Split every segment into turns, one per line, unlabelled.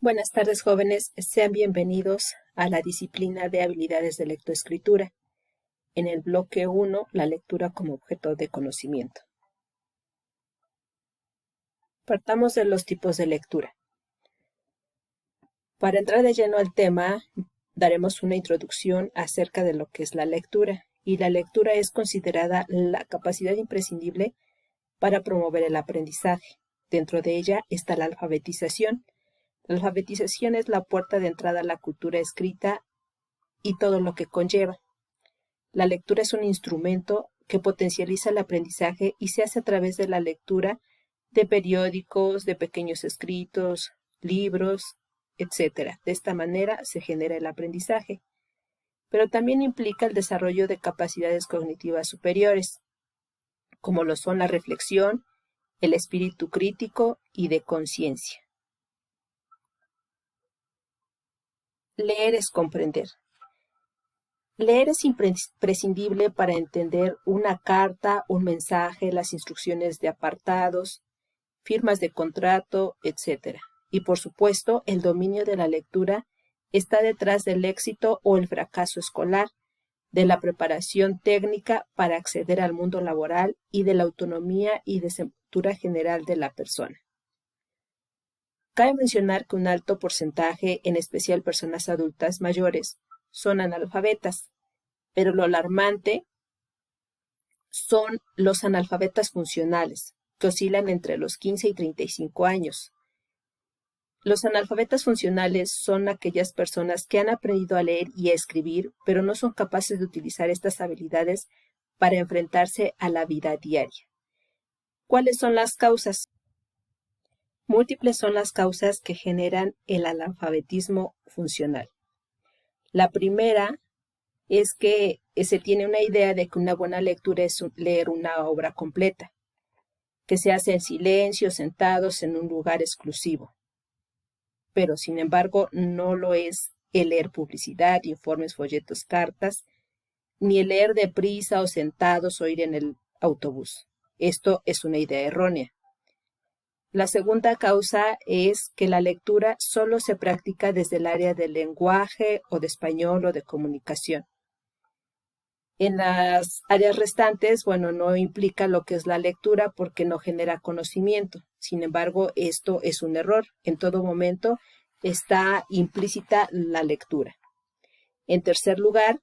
Buenas tardes, jóvenes. Sean bienvenidos a la disciplina de habilidades de lectoescritura. En el bloque 1, la lectura como objeto de conocimiento. Partamos de los tipos de lectura. Para entrar de lleno al tema, daremos una introducción acerca de lo que es la lectura. Y la lectura es considerada la capacidad imprescindible para promover el aprendizaje. Dentro de ella está la alfabetización. La alfabetización es la puerta de entrada a la cultura escrita y todo lo que conlleva. La lectura es un instrumento que potencializa el aprendizaje y se hace a través de la lectura de periódicos, de pequeños escritos, libros, etc. De esta manera se genera el aprendizaje, pero también implica el desarrollo de capacidades cognitivas superiores, como lo son la reflexión, el espíritu crítico y de conciencia. Leer es comprender. Leer es imprescindible para entender una carta, un mensaje, las instrucciones de apartados, firmas de contrato, etc. Y por supuesto, el dominio de la lectura está detrás del éxito o el fracaso escolar, de la preparación técnica para acceder al mundo laboral y de la autonomía y desenvoltura general de la persona. Cabe mencionar que un alto porcentaje, en especial personas adultas mayores, son analfabetas, pero lo alarmante son los analfabetas funcionales, que oscilan entre los 15 y 35 años. Los analfabetas funcionales son aquellas personas que han aprendido a leer y a escribir, pero no son capaces de utilizar estas habilidades para enfrentarse a la vida diaria. ¿Cuáles son las causas? Múltiples son las causas que generan el analfabetismo funcional. La primera es que se tiene una idea de que una buena lectura es leer una obra completa, que se hace en silencio, sentados en un lugar exclusivo. Pero, sin embargo, no lo es el leer publicidad, informes, folletos, cartas, ni el leer deprisa o sentados o ir en el autobús. Esto es una idea errónea. La segunda causa es que la lectura solo se practica desde el área del lenguaje o de español o de comunicación. En las áreas restantes, no implica lo que es la lectura porque no genera conocimiento. Sin embargo, esto es un error. En todo momento está implícita la lectura. En tercer lugar,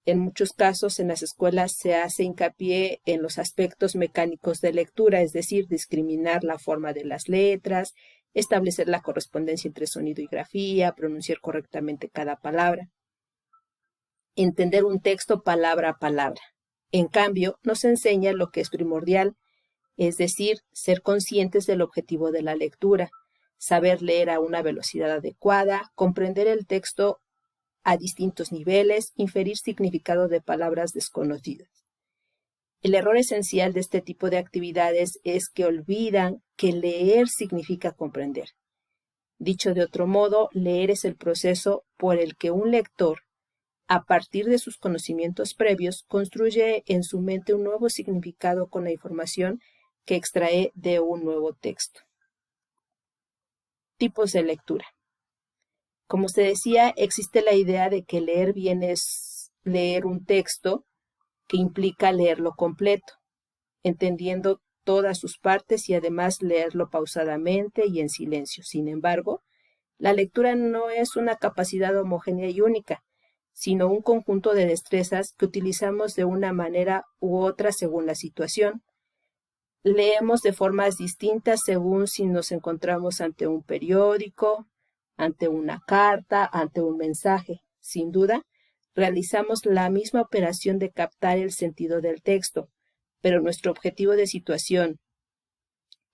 en muchos casos en las escuelas se hace hincapié en los aspectos mecánicos de lectura, es decir, discriminar la forma de las letras, establecer la correspondencia entre sonido y grafía, pronunciar correctamente cada palabra, entender un texto palabra a palabra. En cambio, nos enseña lo que es primordial, es decir, ser conscientes del objetivo de la lectura, saber leer a una velocidad adecuada, comprender el texto a distintos niveles, inferir significado de palabras desconocidas. El error esencial de este tipo de actividades es que olvidan que leer significa comprender. Dicho de otro modo, leer es el proceso por el que un lector, a partir de sus conocimientos previos, construye en su mente un nuevo significado con la información que extrae de un nuevo texto. Tipos de lectura. Como se decía, existe la idea de que leer bien es leer un texto que implica leerlo completo, entendiendo todas sus partes y además leerlo pausadamente y en silencio. Sin embargo, la lectura no es una capacidad homogénea y única, sino un conjunto de destrezas que utilizamos de una manera u otra según la situación. Leemos de formas distintas según si nos encontramos ante un periódico, ante una carta, ante un mensaje. Sin duda, realizamos la misma operación de captar el sentido del texto, pero nuestro objetivo de situación,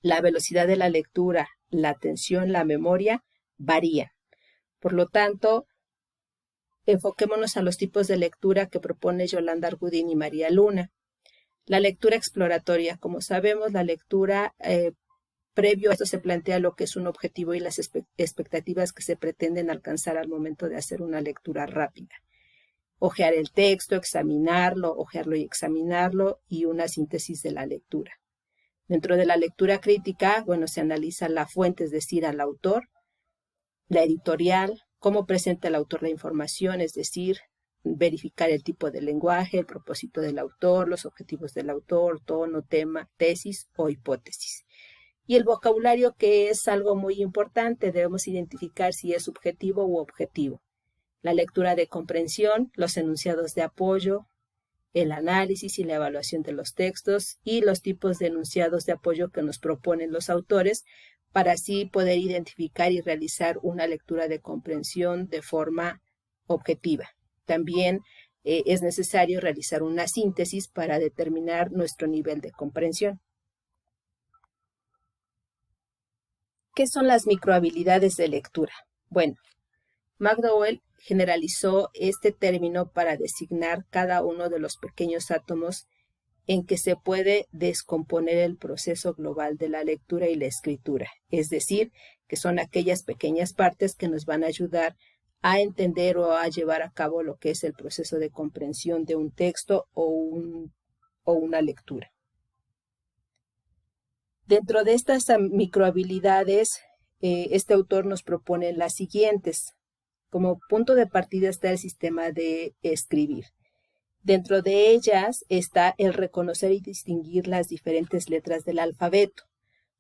la velocidad de la lectura, la atención, la memoria, varía. Por lo tanto, enfoquémonos a los tipos de lectura que propone Yolanda Argudín y María Luna. La lectura exploratoria. Como sabemos, la lectura previo a esto se plantea lo que es un objetivo y las expectativas que se pretenden alcanzar al momento de hacer una lectura rápida. Ojear el texto, examinarlo, ojearlo y examinarlo y una síntesis de la lectura. Dentro de la lectura crítica, se analiza la fuente, es decir, al autor, la editorial, cómo presenta el autor la información, es decir, verificar el tipo de lenguaje, el propósito del autor, los objetivos del autor, tono, tema, tesis o hipótesis. Y el vocabulario, que es algo muy importante, debemos identificar si es subjetivo u objetivo. La lectura de comprensión, los enunciados de apoyo, el análisis y la evaluación de los textos y los tipos de enunciados de apoyo que nos proponen los autores para así poder identificar y realizar una lectura de comprensión de forma objetiva. También es necesario realizar una síntesis para determinar nuestro nivel de comprensión. ¿Qué son las microhabilidades de lectura? Bueno, McDowell generalizó este término para designar cada uno de los pequeños átomos en que se puede descomponer el proceso global de la lectura y la escritura, es decir, que son aquellas pequeñas partes que nos van a ayudar a entender o a llevar a cabo lo que es el proceso de comprensión de un texto o una lectura. Dentro de estas microhabilidades, este autor nos propone las siguientes. Como punto de partida está el sistema de escribir. Dentro de ellas está el reconocer y distinguir las diferentes letras del alfabeto,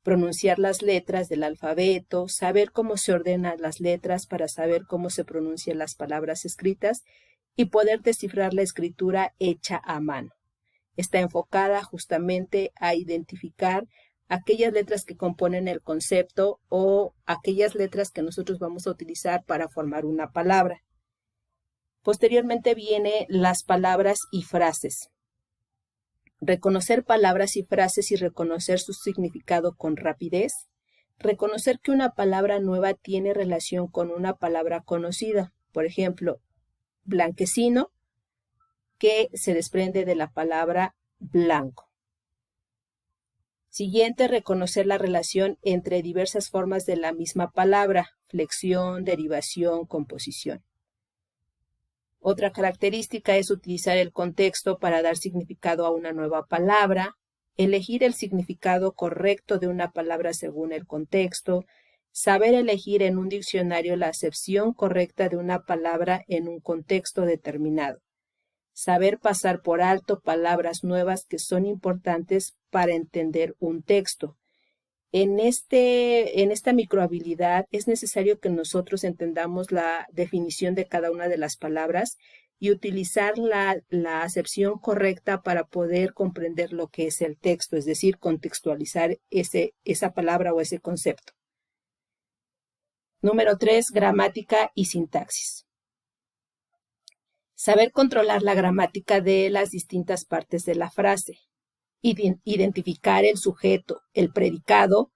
pronunciar las letras del alfabeto, saber cómo se ordenan las letras para saber cómo se pronuncian las palabras escritas y poder descifrar la escritura hecha a mano. Está enfocada justamente a identificar aquellas letras que componen el concepto o aquellas letras que nosotros vamos a utilizar para formar una palabra. Posteriormente vienen las palabras y frases. Reconocer palabras y frases y reconocer su significado con rapidez. Reconocer que una palabra nueva tiene relación con una palabra conocida. Por ejemplo, blanquecino, que se desprende de la palabra blanco. Siguiente, reconocer la relación entre diversas formas de la misma palabra, flexión, derivación, composición. Otra característica es utilizar el contexto para dar significado a una nueva palabra, elegir el significado correcto de una palabra según el contexto, saber elegir en un diccionario la acepción correcta de una palabra en un contexto determinado. Saber pasar por alto palabras nuevas que son importantes para entender un texto. En esta microhabilidad es necesario que nosotros entendamos la definición de cada una de las palabras y utilizar la acepción correcta para poder comprender lo que es el texto, es decir, contextualizar esa palabra o ese concepto. Número 3, gramática y sintaxis. Saber controlar la gramática de las distintas partes de la frase. Identificar el sujeto, el predicado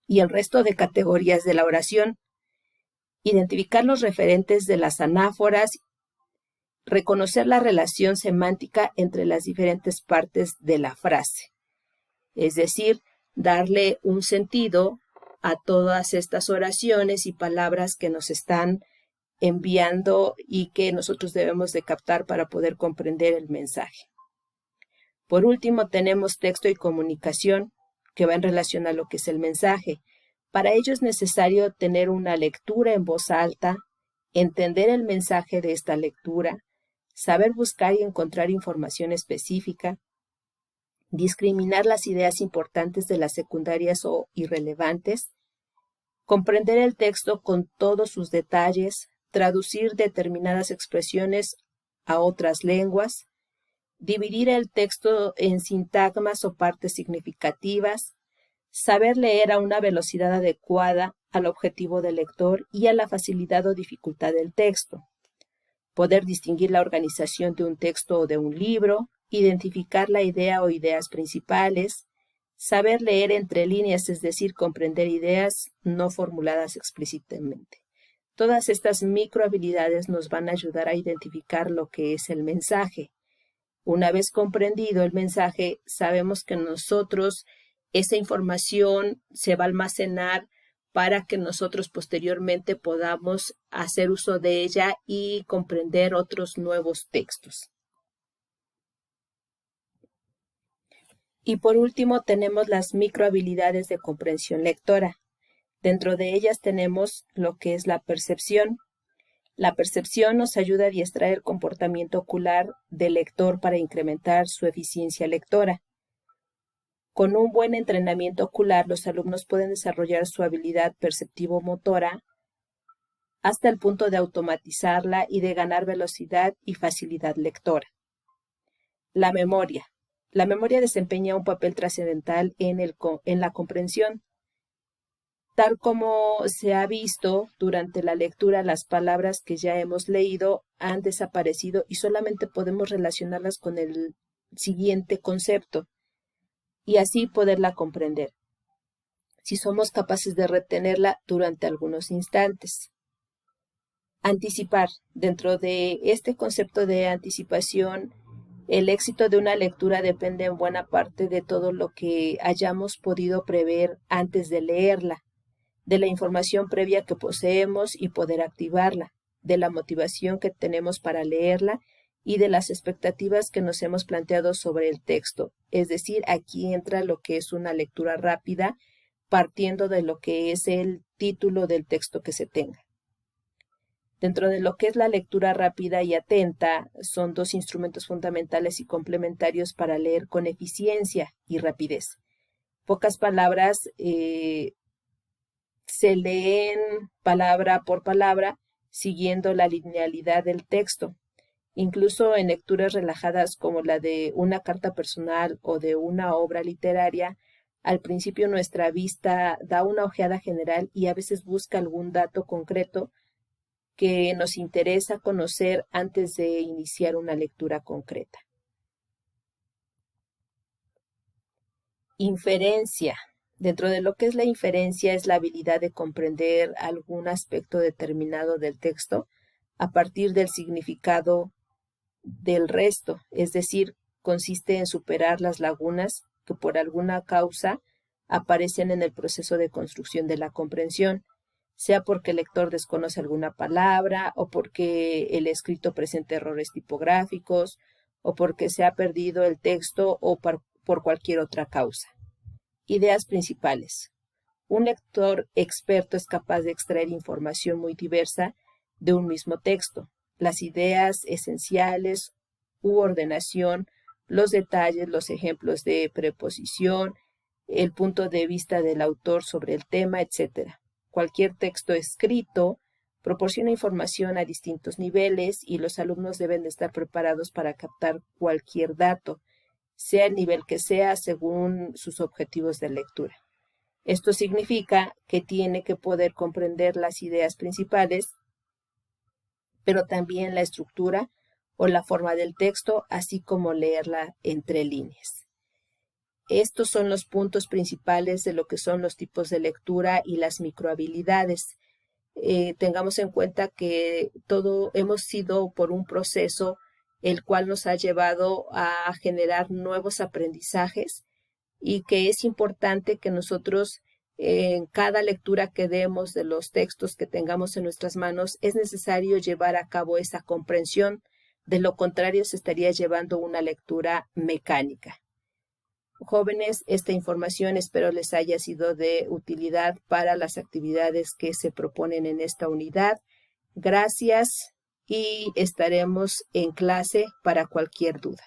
y el resto de categorías de la oración. Identificar los referentes de las anáforas. Reconocer la relación semántica entre las diferentes partes de la frase. Es decir, darle un sentido a todas estas oraciones y palabras que nos están enviando y que nosotros debemos de captar para poder comprender el mensaje. Por último, tenemos texto y comunicación, que va en relación a lo que es el mensaje. Para ello es necesario tener una lectura en voz alta, entender el mensaje de esta lectura, saber buscar y encontrar información específica, discriminar las ideas importantes de las secundarias o irrelevantes, comprender el texto con todos sus detalles, traducir determinadas expresiones a otras lenguas, dividir el texto en sintagmas o partes significativas, saber leer a una velocidad adecuada al objetivo del lector y a la facilidad o dificultad del texto, poder distinguir la organización de un texto o de un libro, identificar la idea o ideas principales, saber leer entre líneas, es decir, comprender ideas no formuladas explícitamente. Todas estas microhabilidades nos van a ayudar a identificar lo que es el mensaje. Una vez comprendido el mensaje, sabemos que nosotros esa información se va a almacenar para que nosotros posteriormente podamos hacer uso de ella y comprender otros nuevos textos. Y por último tenemos las microhabilidades de comprensión lectora, Dentro de ellas tenemos lo que es la percepción. La percepción nos ayuda a adiestrar el comportamiento ocular del lector para incrementar su eficiencia lectora. Con un buen entrenamiento ocular, los alumnos pueden desarrollar su habilidad perceptivo-motora hasta el punto de automatizarla y de ganar velocidad y facilidad lectora. La memoria. La memoria desempeña un papel trascendental en la comprensión. Tal como se ha visto durante la lectura, las palabras que ya hemos leído han desaparecido y solamente podemos relacionarlas con el siguiente concepto y así poderla comprender, si somos capaces de retenerla durante algunos instantes. Anticipar. Dentro de este concepto de anticipación, el éxito de una lectura depende en buena parte de todo lo que hayamos podido prever antes de leerla, de la información previa que poseemos y poder activarla, de la motivación que tenemos para leerla y de las expectativas que nos hemos planteado sobre el texto. Es decir, aquí entra lo que es una lectura rápida, partiendo de lo que es el título del texto que se tenga. Dentro de lo que es la lectura rápida y atenta, son dos instrumentos fundamentales y complementarios para leer con eficiencia y rapidez. Pocas palabras se leen palabra por palabra, siguiendo la linealidad del texto. Incluso en lecturas relajadas como la de una carta personal o de una obra literaria, al principio nuestra vista da una ojeada general y a veces busca algún dato concreto que nos interesa conocer antes de iniciar una lectura concreta. Inferencia. Dentro de lo que es la inferencia es la habilidad de comprender algún aspecto determinado del texto a partir del significado del resto, es decir, consiste en superar las lagunas que por alguna causa aparecen en el proceso de construcción de la comprensión, sea porque el lector desconoce alguna palabra o porque el escrito presenta errores tipográficos o porque se ha perdido el texto o por cualquier otra causa. Ideas principales. Un lector experto es capaz de extraer información muy diversa de un mismo texto. Las ideas esenciales u ordenación, los detalles, los ejemplos de preposición, el punto de vista del autor sobre el tema, etc. Cualquier texto escrito proporciona información a distintos niveles y los alumnos deben de estar preparados para captar cualquier dato, sea el nivel que sea, según sus objetivos de lectura. Esto significa que tiene que poder comprender las ideas principales, pero también la estructura o la forma del texto, así como leerla entre líneas. Estos son los puntos principales de lo que son los tipos de lectura y las microhabilidades. Tengamos en cuenta que todo hemos sido por un proceso el cual nos ha llevado a generar nuevos aprendizajes y que es importante que nosotros en cada lectura que demos de los textos que tengamos en nuestras manos es necesario llevar a cabo esa comprensión, de lo contrario se estaría llevando una lectura mecánica. Jóvenes, esta información espero les haya sido de utilidad para las actividades que se proponen en esta unidad. Gracias y estaremos en clase para cualquier duda.